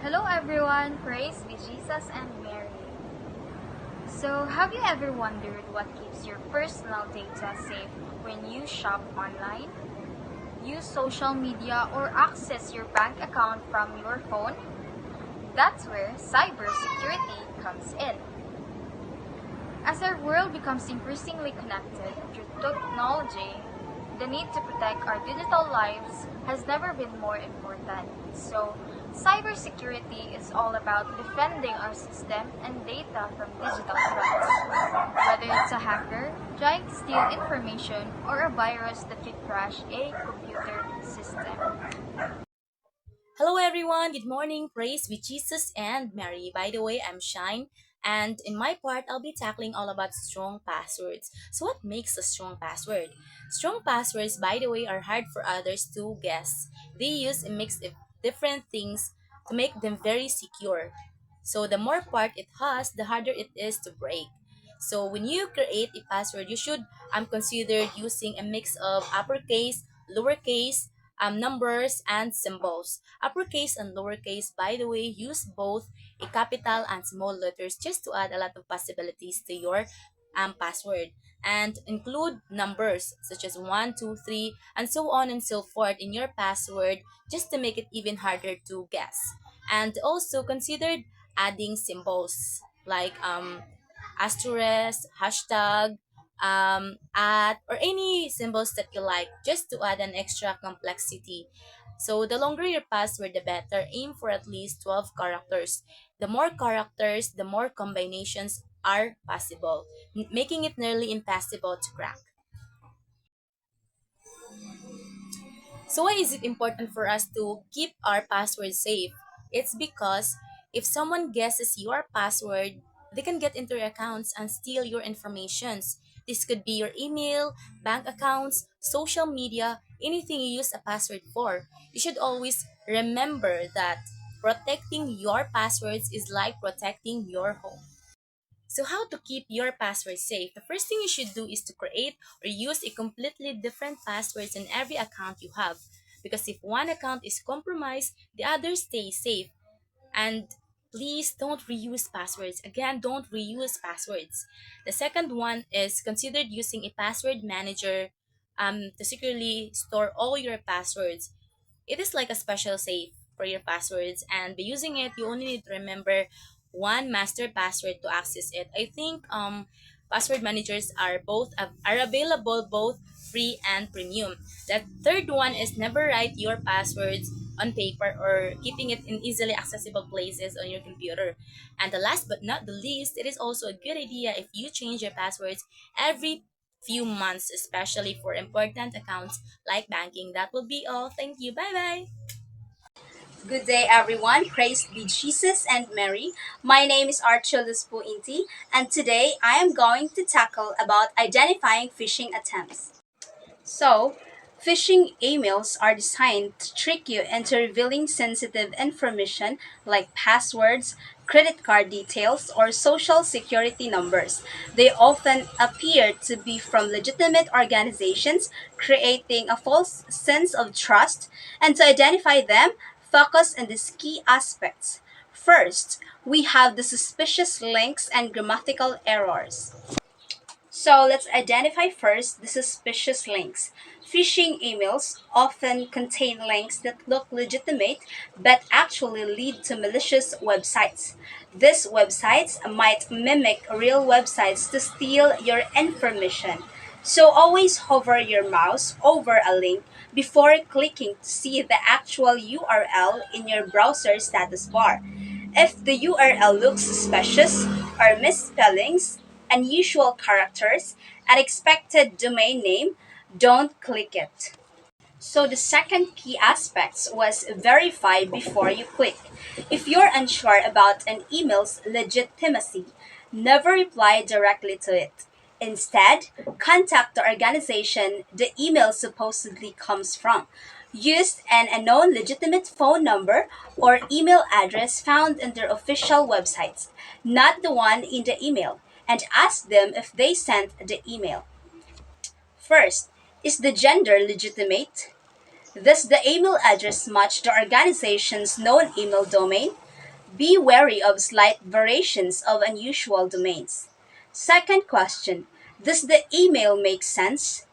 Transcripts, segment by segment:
Hello everyone, praise be Jesus and Mary. So, have you ever wondered what keeps your personal data safe when you shop online, use social media, or access your bank account from your phone? That's where cybersecurity comes in. As our world becomes increasingly connected through technology, the need to protect our digital lives has never been more important. So, cybersecurity is all about defending our system and data from digital threats. Whether it's a hacker trying to steal information or a virus that could crash a computer system. Hello everyone, good morning. Praise be Jesus and Mary. By the way, I'm Shine, and in my part, I'll be tackling all about strong passwords. So, what makes a strong password? Strong passwords, by the way, are hard for others to guess. They use a mix of different things to make them very secure. So, the more part it has, the harder it is to break. So, when you create a password, you should consider using a mix of uppercase, lowercase, numbers, and symbols. Uppercase and lowercase, by the way, use both a capital and small letters just to add a lot of possibilities to your password. And include numbers such as 1, 2, 3, and so on and so forth in your password just to make it even harder to guess. And also consider adding symbols like asterisk, hashtag, at, or any symbols that you like just to add an extra complexity. So the longer your password, the better. Aim for at least 12 characters. The more characters, the more combinations are possible, making it nearly impossible to crack. So why is it important for us to keep our password safe? It's because if someone guesses your password, they can get into your accounts and steal your informations. This could be your email, bank accounts, social media, anything you use a password for. You should always remember that protecting your passwords is like protecting your home. So, how to keep your password safe? The first thing you should do is to create or use a completely different passwords in every account you have. Because if one account is compromised, the others stay safe. And please don't reuse passwords. Again, don't reuse passwords. The second one is consider using a password manager to securely store all your passwords. It is like a special safe for your passwords, and by using it, you only need to remember one master password to access it. I think password managers are available both free and premium. The third one is never write your passwords on paper or keeping it in easily accessible places on your computer. And the last but not the least, it is also a good idea if you change your passwords every few months, especially for important accounts like banking. That will be all. Thank you. Bye bye. Good day, everyone. Praise be Jesus and Mary. My name is Archel Inte, and today I am going to tackle about identifying phishing attempts. So, phishing emails are designed to trick you into revealing sensitive information like passwords, credit card details, or social security numbers. They often appear to be from legitimate organizations, creating a false sense of trust. And to identify them, focus on these key aspects. First, we have the suspicious links and grammatical errors. So let's identify first the suspicious links. Phishing emails often contain links that look legitimate but actually lead to malicious websites. These websites might mimic real websites to steal your information. So always hover your mouse over a link before clicking to see the actual URL in your browser status bar. If the URL looks suspicious or misspellings, unusual characters, unexpected domain name, don't click it. So the second key aspect was verify before you click. If you're unsure about an email's legitimacy, never reply directly to it. Instead, contact the organization the email supposedly comes from. Use an unknown legitimate phone number or email address found in their official websites, not the one in the email, and ask them if they sent the email. First, is the gender legitimate? Does the email address match the organization's known email domain? Be wary of slight variations of unusual domains. Second question, does the email make sense?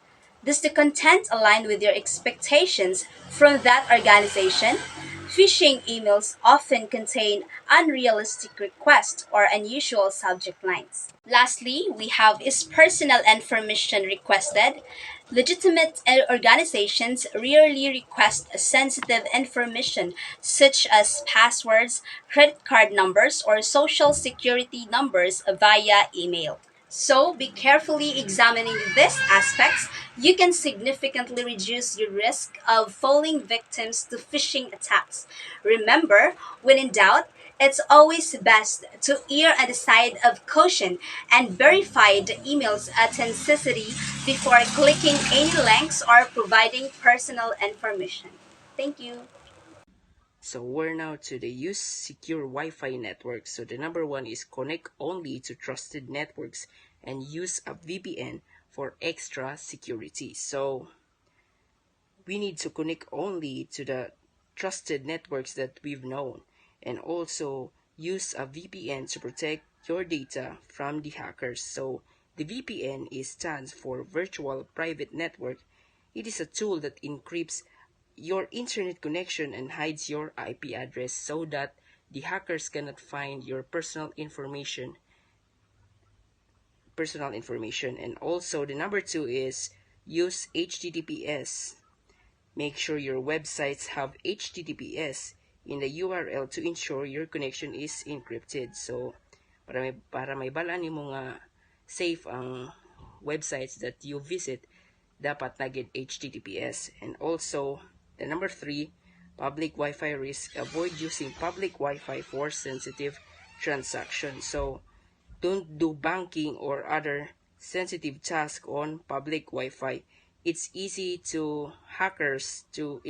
Does the content align with your expectations from that organization? Phishing emails often contain unrealistic requests or unusual subject lines. Lastly, we have, is personal information requested? Legitimate organizations rarely request sensitive information such as passwords, credit card numbers, or social security numbers via email. So, be carefully examining these aspects. You can significantly reduce your risk of falling victims to phishing attacks. Remember, when in doubt, it's always best to err on the side of caution and verify the email's authenticity before clicking any links or providing personal information. Thank you. So we're now to the use secure Wi-Fi network. So the number one is connect only to trusted networks and use a VPN for extra security. So we need to connect only to the trusted networks that we've known, and also use a VPN to protect your data from the hackers. So the VPN stands for Virtual Private Network. It is a tool that encrypts your internet connection and hides your IP address so that the hackers cannot find your personal information. And also the number two is use HTTPS. Make sure your websites have HTTPS in the URL to ensure your connection is encrypted. So para may balaan nimo nga safe ang websites that you visit, dapat nagid HTTPS. And also the number three, public Wi-Fi risk. Avoid using public Wi-Fi for sensitive transactions. So don't do banking or other sensitive tasks on public Wi-Fi. It's easy to hackers to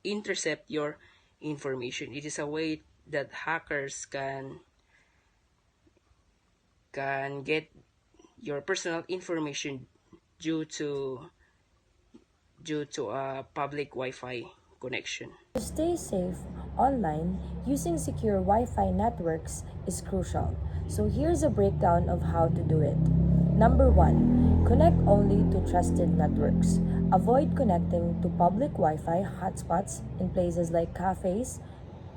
intercept your information. It is a way that hackers can get your personal information due to a public Wi-Fi connection. To stay safe online, using secure Wi-Fi networks is crucial. So here's a breakdown of how to do it. Number 1, connect only to trusted networks. Avoid connecting to public Wi-Fi hotspots in places like cafes,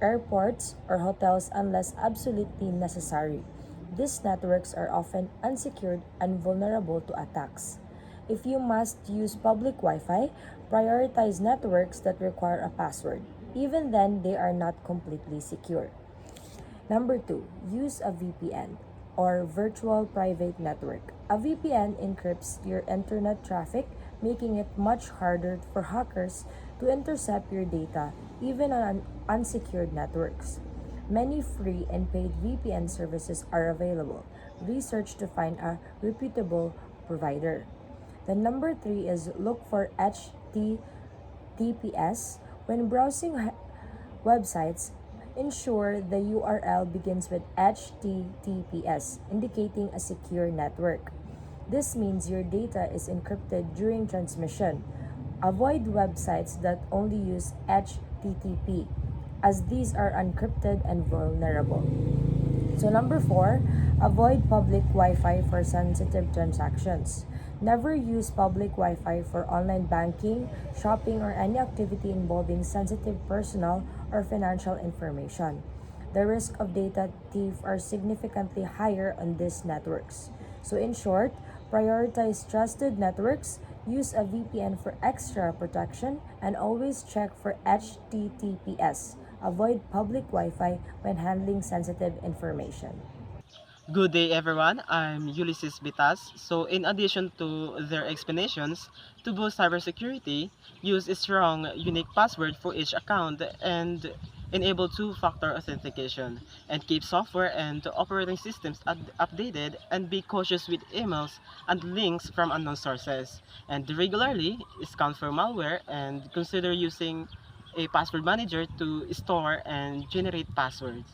airports, or hotels unless absolutely necessary. These networks are often unsecured and vulnerable to attacks. If you must use public Wi-Fi, prioritize networks that require a password. Even then, they are not completely secure. Number 2, use a VPN or virtual private network. A VPN encrypts your internet traffic, making it much harder for hackers to intercept your data even on unsecured networks. Many free and paid VPN services are available. Research to find a reputable provider. The number 3 is look for HTTPS. When browsing websites, ensure the URL begins with HTTPS, indicating a secure network. This means your data is encrypted during transmission. Avoid websites that only use HTTP, as these are encrypted and vulnerable. So number 4, avoid public Wi-Fi for sensitive transactions. Never use public Wi-Fi for online banking, shopping, or any activity involving sensitive personal or financial information. The risk of data theft are significantly higher on these networks. So in short, prioritize trusted networks, use a VPN for extra protection, and always check for HTTPS. Avoid public Wi-Fi when handling sensitive information. Good day, everyone. I'm Eulesis Bitas. So, in addition to their explanations, to boost cybersecurity, use a strong, unique password for each account and enable two-factor authentication, and keep software and operating systems updated, and be cautious with emails and links from unknown sources. And regularly scan for malware and consider using a password manager to store and generate passwords.